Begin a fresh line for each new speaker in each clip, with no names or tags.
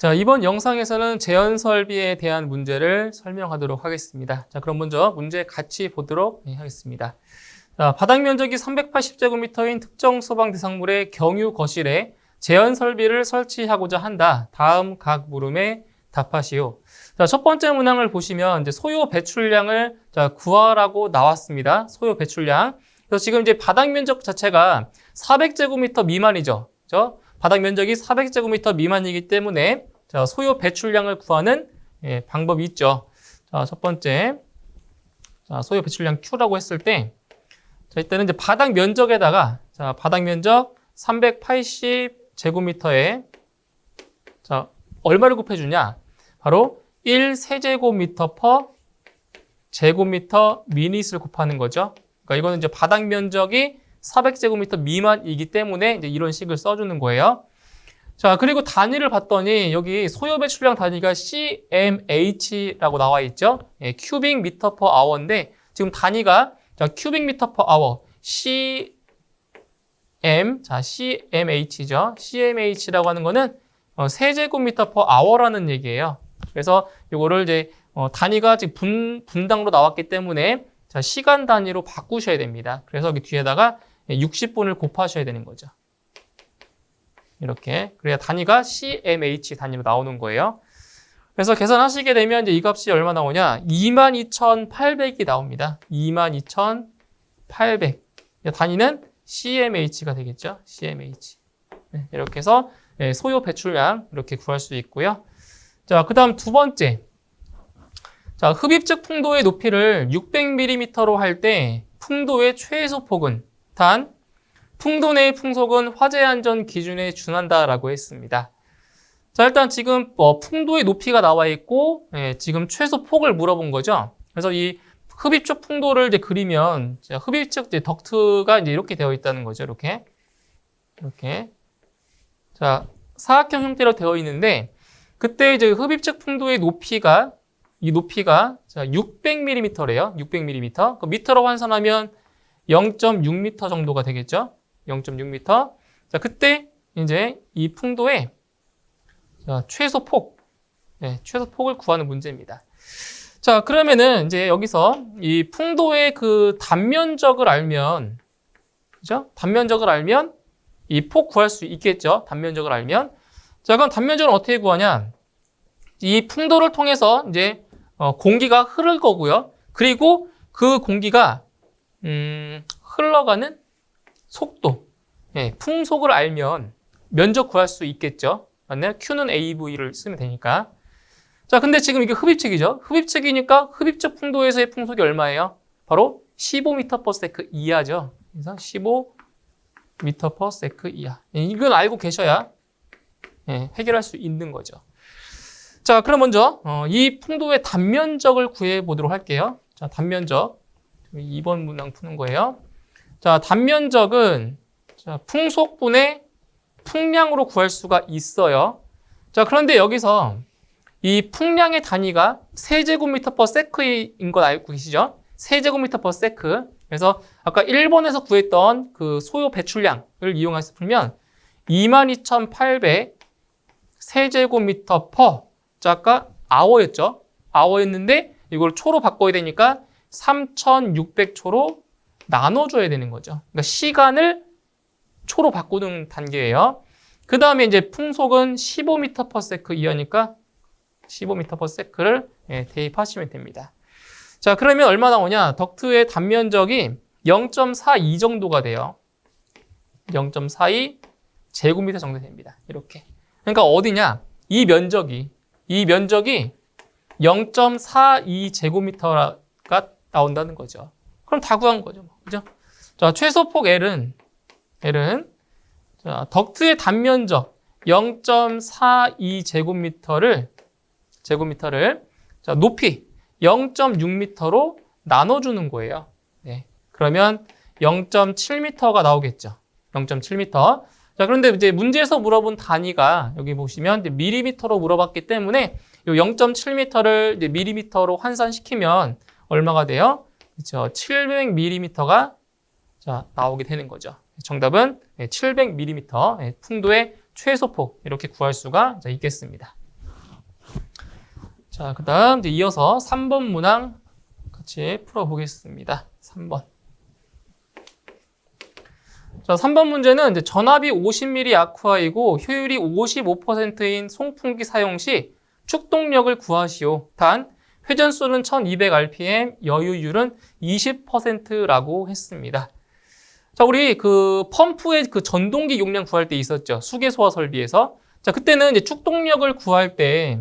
자, 이번 영상에서는 제한 설비에 대한 문제를 설명하도록 하겠습니다. 자, 그럼 먼저 문제 같이 보도록 하겠습니다. 자, 바닥 면적이 380제곱미터인 특정 소방 대상물의 경유 거실에 제한 설비를 설치하고자 한다. 다음 각 물음에 답하시오. 자, 첫 번째 문항을 보시면 이제 소요 배출량을 구하라고 나왔습니다. 소요 배출량. 그래서 지금 이제 바닥 면적 자체가 400제곱미터 미만이죠. 그렇죠? 바닥 면적이 400제곱미터 미만이기 때문에 자, 소요 배출량을 구하는 방법이 있죠. 자, 첫 번째. 자, 소요 배출량 Q라고 했을 때 자, 이때는 이제 바닥 면적에다가 자, 바닥 면적 380제곱미터에 자, 얼마를 곱해 주냐? 바로 1세제곱미터 per 제곱미터 미닛을 곱하는 거죠. 그러니까 이거는 이제 바닥 면적이 400제곱미터 미만이기 때문에 이제 이런 식을 써주는 거예요. 자, 그리고 단위를 봤더니 여기 소요 배출량 단위가 CMH라고 나와 있죠. 큐빅 미터 퍼 아워인데 지금 단위가 자, 큐빅 미터 퍼 아워 CMH죠. CMH라고 하는 거는 세제곱미터 퍼 아워라는 얘기예요. 그래서 이거를 이제 단위가 지금 분당으로 나왔기 때문에 자, 시간 단위로 바꾸셔야 됩니다. 그래서 여기 뒤에다가 60분을 곱하셔야 되는 거죠. 이렇게. 그래야 단위가 CMH 단위로 나오는 거예요. 그래서 계산하시게 되면 이제 이 값이 얼마 나오냐? 22,800이 나옵니다. 22,800. 단위는 CMH가 되겠죠? CMH. 네, 이렇게 해서 소요 배출량 이렇게 구할 수 있고요. 자, 그 다음 두 번째. 자, 흡입적 풍도의 높이를 600mm로 할 때 풍도의 최소 폭은 단 풍도 내의 풍속은 화재 안전 기준에 준한다라고 했습니다. 자, 일단 지금 풍도의 높이가 나와 있고 지금 최소 폭을 물어본 거죠. 그래서 이 흡입적 풍도를 이제 그리면 흡입적 이제 덕트가 이제 이렇게 되어 있다는 거죠. 이렇게. 자, 사각형 형태로 되어 있는데 그때 이제 흡입적 풍도의 높이가 이 높이가 자, 600mm래요. 600mm. 그 미터로 환산하면 0.6m 정도가 되겠죠. 0.6m. 자, 그때 이제 이 풍도의 자, 최소 폭을 구하는 문제입니다. 자, 그러면은 이제 여기서 이 풍도의 그 단면적을 알면, 그죠? 단면적을 알면 이 폭 구할 수 있겠죠. 단면적을 알면. 자, 그럼 단면적을 어떻게 구하냐? 이 풍도를 통해서 이제 공기가 흐를 거고요. 그리고 그 공기가 흘러가는 속도, 풍속을 알면 면적 구할 수 있겠죠. 맞나요? Q는 AV를 쓰면 되니까. 자, 근데 지금 이게 흡입책이죠. 흡입책이니까 흡입적 풍도에서의 풍속이 얼마예요? 바로 15m/s 이하죠. 그래서 15m/s 이하. 이건 알고 계셔야 해결할 수 있는 거죠. 자, 그럼 먼저 이 풍도의 단면적을 구해 보도록 할게요. 자, 단면적. 2번 문항 푸는 거예요. 자, 단면적은 자, 풍속분의 풍량으로 구할 수가 있어요. 자, 그런데 여기서 이 풍량의 단위가 세제곱미터/s인 걸 알고 계시죠? 세제곱미터/s. 그래서 아까 1번에서 구했던 그 소요 배출량을 이용해서 풀면 22,800 세제곱미터 퍼. 자, 아까 아워였죠? 아워였는데 이걸 초로 바꿔야 되니까 3,600초로 나눠줘야 되는 거죠. 그러니까 시간을 초로 바꾸는 단계예요. 그 다음에 이제 풍속은 15m/s 이하니까 15m/s를 대입하시면 됩니다. 자, 그러면 얼마 나오냐? 덕트의 단면적이 0.42 정도가 돼요. 0.42 제곱미터 정도 됩니다. 이렇게. 그러니까 어디냐? 이 면적이 0.42 제곱미터가 나온다는 거죠. 그럼 다 구한 거죠. 그죠? 자, 최소폭 L은 자, 덕트의 단면적 0.42 제곱미터를 자, 높이 0.6m로 나눠주는 거예요. 네. 그러면 0.7m가 나오겠죠. 0.7m. 자, 그런데 이제 문제에서 물어본 단위가 여기 보시면 밀리미터로 물어봤기 때문에 이 0.7m를 이제 밀리미터로 환산시키면 얼마가 돼요? 그렇죠. 700mm가 자, 나오게 되는 거죠. 정답은 700mm 풍도의 최소폭 이렇게 구할 수가 있겠습니다. 자, 그 다음 이제 이어서 3번 문항 같이 풀어보겠습니다. 3번. 자, 3번 문제는 이제 전압이 50mA 아쿠아이고 효율이 55%인 송풍기 사용 시 축동력을 구하시오. 단 회전수는 1200rpm, 여유율은 20%라고 했습니다. 자, 우리 그 펌프의 그 전동기 용량 구할 때 있었죠. 수계소화 설비에서. 자, 그때는 이제 축동력을 구할 때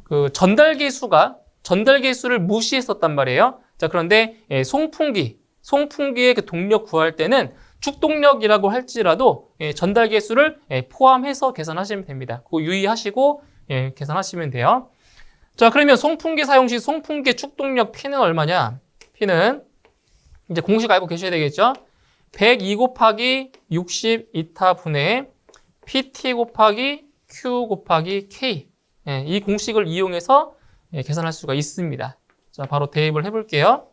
그 전달계수를 무시했었단 말이에요. 자, 그런데 송풍기의 그 동력 구할 때는 축동력이라고 할지라도 전달계수를 포함해서 계산하시면 됩니다. 그거 유의하시고 계산하시면 돼요. 자, 그러면 송풍기 사용 시 송풍기 축동력 P는 얼마냐? P는 이제 공식 알고 계셔야 되겠죠? 102 곱하기 60 이타 분의 PT 곱하기 Q 곱하기 K. 이 공식을 이용해서 계산할 수가 있습니다. 자, 바로 대입을 해볼게요.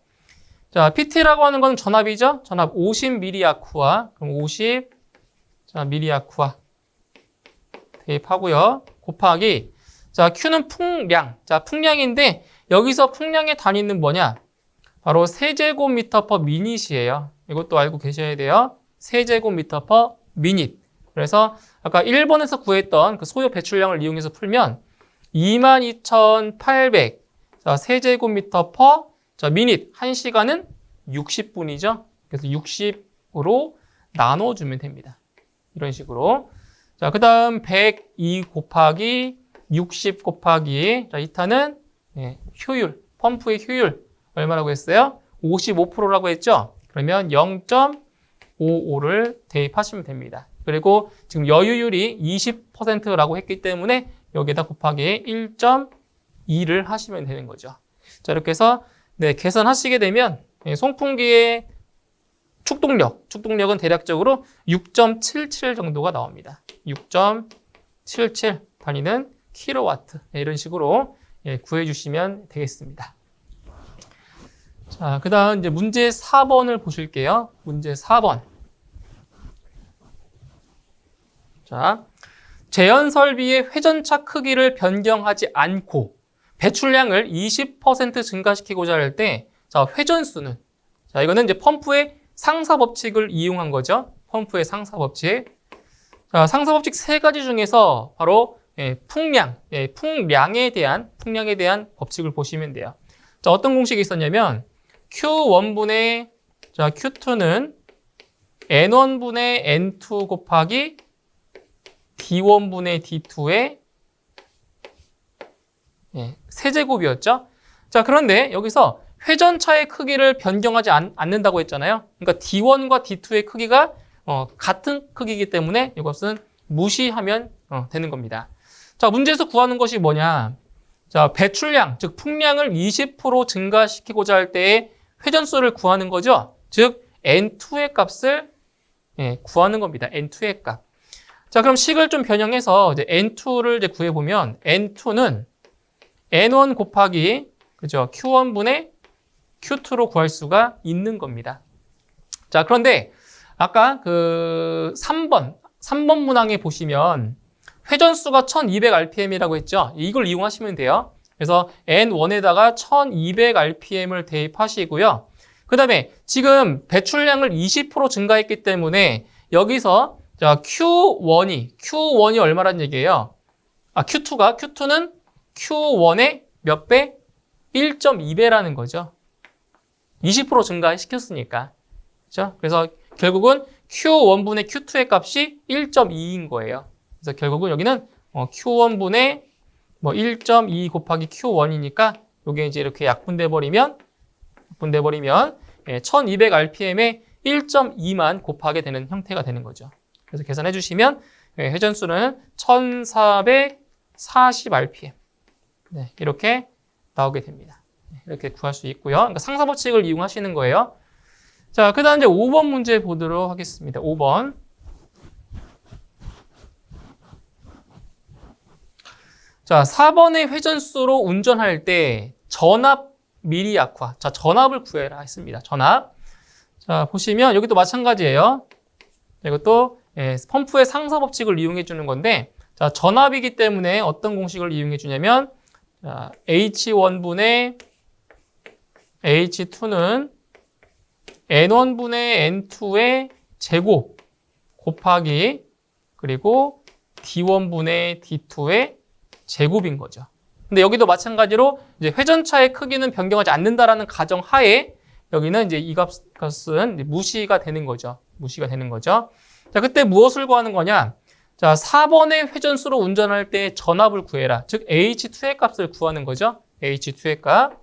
자, PT라고 하는 건 전압이죠? 전압 50mA 아쿠아. 그럼 50, 자, mA 아쿠아. 대입하고요. 곱하기. 자, Q는 풍량. 자, 풍량인데, 여기서 풍량의 단위는 뭐냐? 바로 세제곱미터 퍼 미닛이에요. 이것도 알고 계셔야 돼요. 세제곱미터 퍼 미닛. 그래서 아까 1번에서 구했던 그 소요 배출량을 이용해서 풀면 22,800 자, 세제곱미터 퍼 자, 미닛 1시간은 60분이죠. 그래서 60으로 나눠주면 됩니다. 이런 식으로. 자, 그 다음 102 곱하기 60 곱하기 자, 이타는 효율, 펌프의 효율 얼마라고 했어요? 55%라고 했죠? 그러면 0.55를 대입하시면 됩니다. 그리고 지금 여유율이 20%라고 했기 때문에 여기에다 곱하기 1.2를 하시면 되는 거죠. 자, 이렇게 해서 계산하시게 되면 송풍기의 축동력은 대략적으로 6.77 정도가 나옵니다. 6.77 단위는 킬로와트. 이런 식으로 구해주시면 되겠습니다. 자, 그 다음 이제 문제 4번을 보실게요. 문제 4번. 자, 제연 설비의 회전차 크기를 변경하지 않고 배출량을 20% 증가시키고자 할 때, 자, 회전수는, 자, 이거는 이제 펌프의 상사 법칙을 이용한 거죠. 펌프의 상사 법칙. 자, 상사 법칙 세 가지 중에서 바로 풍량에 대한 법칙을 보시면 돼요. 자, 어떤 공식이 있었냐면 Q1분의 자, Q2는 N1분의 N2 곱하기 D1분의 D2의 세제곱이었죠. 자, 그런데 여기서 회전차의 크기를 변경하지 않는다고 했잖아요. 그러니까 D1과 D2의 크기가 같은 크기이기 때문에 이것은 무시하면 되는 겁니다. 자, 문제에서 구하는 것이 뭐냐? 자, 배출량, 즉 풍량을 20% 증가시키고자 할 때의 회전수를 구하는 거죠. 즉 N2의 값을 구하는 겁니다. N2의 값. 자, 그럼 식을 좀 변형해서 이제 N2를 이제 구해보면 N2는 N1 곱하기 그죠? Q1분의 Q2로 구할 수가 있는 겁니다. 자, 그런데 아까 그 3번 문항에 보시면 회전수가 1200rpm이라고 했죠? 이걸 이용하시면 돼요. 그래서 N1에다가 1200rpm을 대입하시고요. 그 다음에 지금 배출량을 20% 증가했기 때문에 여기서 자, Q1이 얼마란 얘기예요? Q2는 Q1의 몇 배? 1.2배라는 거죠. 20% 증가시켰으니까. 그렇죠? 그래서 결국은 Q1분의 Q2의 값이 1.2인 거예요. 그래서 결국은 여기는 Q1분의 1.2 곱하기 Q1이니까 이게 이제 이렇게 약분돼 버리면 1200rpm에 1.2만 곱하게 되는 형태가 되는 거죠. 그래서 계산해 주시면 회전수는 1440rpm 이렇게 나오게 됩니다. 이렇게 구할 수 있고요. 그러니까 상사 법칙을 이용하시는 거예요. 자, 그 다음 이제 5번 문제 보도록 하겠습니다. 5번. 자, 4번의 회전수로 운전할 때 전압 미리 아쿠아. 자, 전압을 구해라 했습니다. 전압. 자, 보시면 여기도 마찬가지예요. 이것도 펌프의 상사 법칙을 이용해 주는 건데, 자, 전압이기 때문에 어떤 공식을 이용해 주냐면 자, H1분의 H2는 N1분의 N2의 제곱 곱하기 그리고 D1분의 D2의 제곱인 거죠. 근데 여기도 마찬가지로 이제 회전차의 크기는 변경하지 않는다라는 가정 하에 여기는 이제 이 값은 이제 무시가 되는 거죠. 무시가 되는 거죠. 자, 그때 무엇을 구하는 거냐? 자, 4번의 회전수로 운전할 때 전압을 구해라. 즉 H2의 값을 구하는 거죠. H2의 값.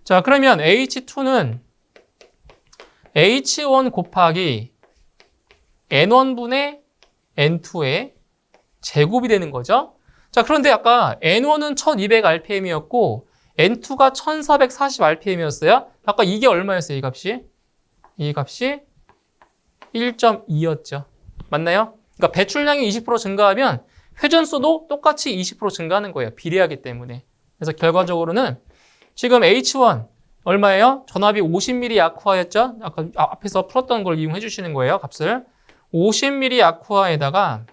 자, 그러면 H2는 H1 곱하기 N1분의 N2의 제곱이 되는 거죠. 자, 그런데 아까 N1은 1200rpm이었고 N2가 1440rpm이었어요. 아까 이게 얼마였어요, 이 값이? 이 값이 1.2였죠. 맞나요? 그러니까 배출량이 20% 증가하면 회전수도 똑같이 20% 증가하는 거예요. 비례하기 때문에. 그래서 결과적으로는 지금 H1 얼마예요? 전압이 50mm 아쿠아였죠? 아까 앞에서 풀었던 걸 이용해 주시는 거예요, 값을. 50mm 아쿠아에다가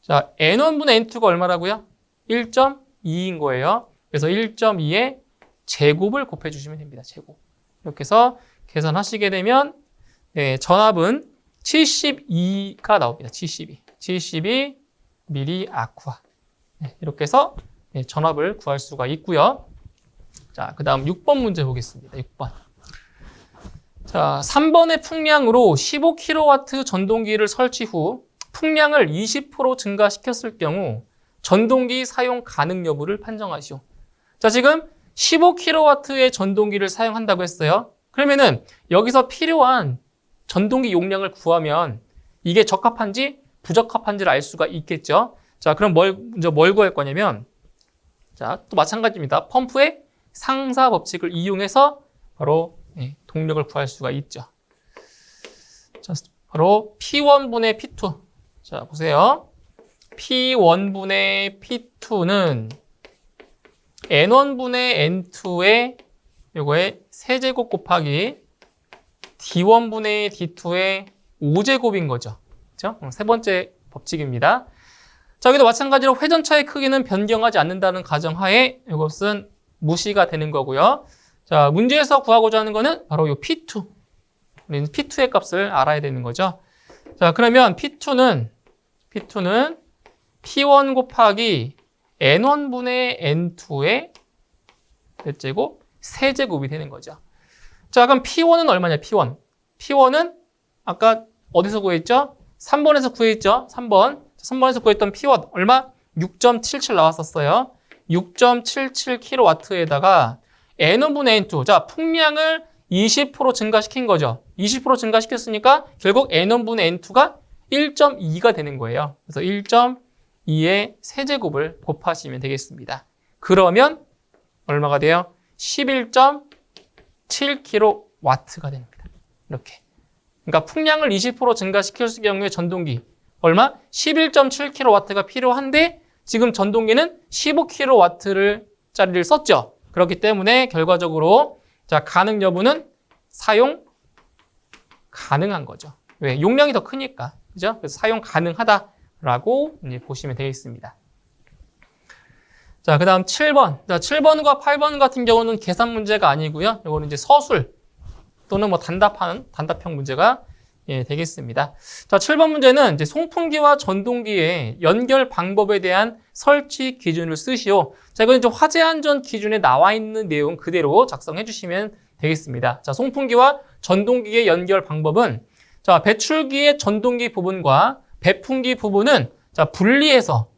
자, N1분의 N2가 얼마라고요? 1.2인 거예요. 그래서 1.2의 제곱을 곱해 주시면 됩니다. 제곱. 이렇게 해서 계산하시게 되면 네, 전압은 72가 나옵니다. 72 미리 아쿠아. 네, 이렇게 해서 네, 전압을 구할 수가 있고요. 자, 그 다음 6번 문제 보겠습니다. 6번. 자, 3번의 풍량으로 15kW 전동기를 설치 후 풍량을 20% 증가시켰을 경우 전동기 사용 가능 여부를 판정하시오. 자, 지금 15kW의 전동기를 사용한다고 했어요. 그러면은 여기서 필요한 전동기 용량을 구하면 이게 적합한지 부적합한지를 알 수가 있겠죠. 자, 그럼 먼저 뭘 구할 거냐면 자, 또 마찬가지입니다. 펌프의 상사 법칙을 이용해서 바로 동력을 구할 수가 있죠. 자, 바로 P1분의 P2. 자, 보세요. P1분의 P2는 N1분의 N2의 요거의 세제곱 곱하기 D1분의 D2의 5제곱인 거죠. 그렇죠? 세 번째 법칙입니다. 자, 여기도 마찬가지로 회전차의 크기는 변경하지 않는다는 가정하에 이것은 무시가 되는 거고요. 자, 문제에서 구하고자 하는 거는 바로 이 P2. 우리는 P2의 값을 알아야 되는 거죠. 자, 그러면 P2는 P1 곱하기 N1분의 N2의 몇 제곱? 세제곱이 되는 거죠. 자, 그럼 P1은 얼마냐? P1은 아까 어디서 구했죠? 3번에서 구했죠? 3번에서 구했던 P1 얼마? 6.77 나왔었어요. 6.77kW에다가 N1분의 N2. 자, 풍량을 20% 증가시킨 거죠. 20% 증가시켰으니까 결국 N1분의 N2가 1.2가 되는 거예요. 그래서 1.2의 세제곱을 곱하시면 되겠습니다. 그러면 얼마가 돼요? 11.7kW가 됩니다. 이렇게. 그러니까 풍량을 20% 증가시켰을 경우에 전동기 얼마? 11.7kW가 필요한데 지금 전동기는 15kW짜리를 썼죠. 그렇기 때문에 결과적으로 자, 가능 여부는 사용 가능한 거죠. 왜? 용량이 더 크니까. 그죠? 그래서 사용 가능하다라고 이제 보시면 되겠습니다. 자, 그 다음 7번. 자, 7번과 8번 같은 경우는 계산 문제가 아니고요. 이거는 이제 서술 또는 뭐 단답형 문제가 되겠습니다. 자, 7번 문제는 이제 송풍기와 전동기의 연결 방법에 대한 설치 기준을 쓰시오. 자, 이건 이제 화재 안전 기준에 나와 있는 내용 그대로 작성해 주시면 되겠습니다. 자, 송풍기와 전동기의 연결 방법은 자, 배출기의 전동기 부분과 배풍기 부분은 자, 분리해서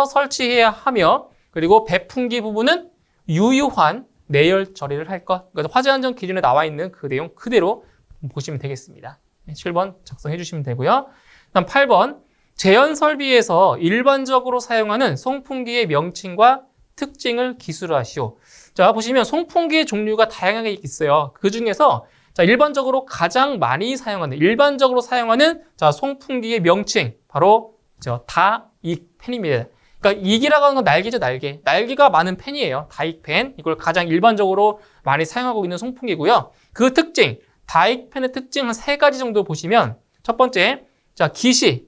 설치해야 하며 그리고 배풍기 부분은 유효한 내열 처리를 할 것. 그러니까 화재 안전 기준에 나와 있는 그 내용 그대로 보시면 되겠습니다. 7번 작성해 주시면 되고요. 다음 8번. 제연 설비에서 일반적으로 사용하는 송풍기의 명칭과 특징을 기술하시오. 자, 보시면 송풍기의 종류가 다양하게 있어요. 그 중에서 자, 일반적으로 자, 송풍기의 명칭 바로 다익 펜입니다. 그러니까 익이라고 하는 건 날개죠, 날개. 날개가 많은 펜이에요. 다익 펜. 이걸 가장 일반적으로 많이 사용하고 있는 송풍기고요. 그 특징, 다익 펜의 특징 한 3가지 정도 보시면 첫 번째, 자, 깃이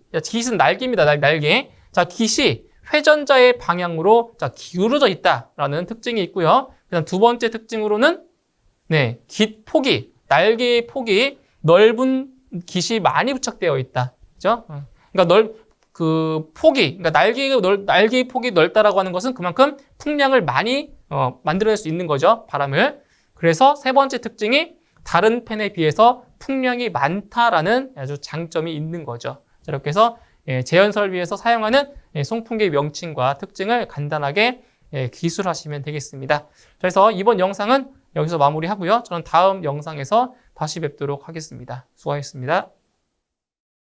날개입니다. 날개. 자, 깃이 회전자의 방향으로 자, 기울어져 있다라는 특징이 있고요. 그다음 두 번째 특징으로는 네, 깃폭이, 날개의 폭이 넓은 깃이 많이 부착되어 있다. 그죠? 그러니까 그러니까 날개의 폭이 넓다라고 하는 것은 그만큼 풍량을 많이 만들어낼 수 있는 거죠. 바람을. 그래서 세 번째 특징이 다른 펜에 비해서 풍량이 많다라는 아주 장점이 있는 거죠. 자, 이렇게 해서 제연 설비에서 사용하는 송풍기의 명칭과 특징을 간단하게 기술하시면 되겠습니다. 그래서 이번 영상은 여기서 마무리하고요. 저는 다음 영상에서 다시 뵙도록 하겠습니다. 수고하셨습니다.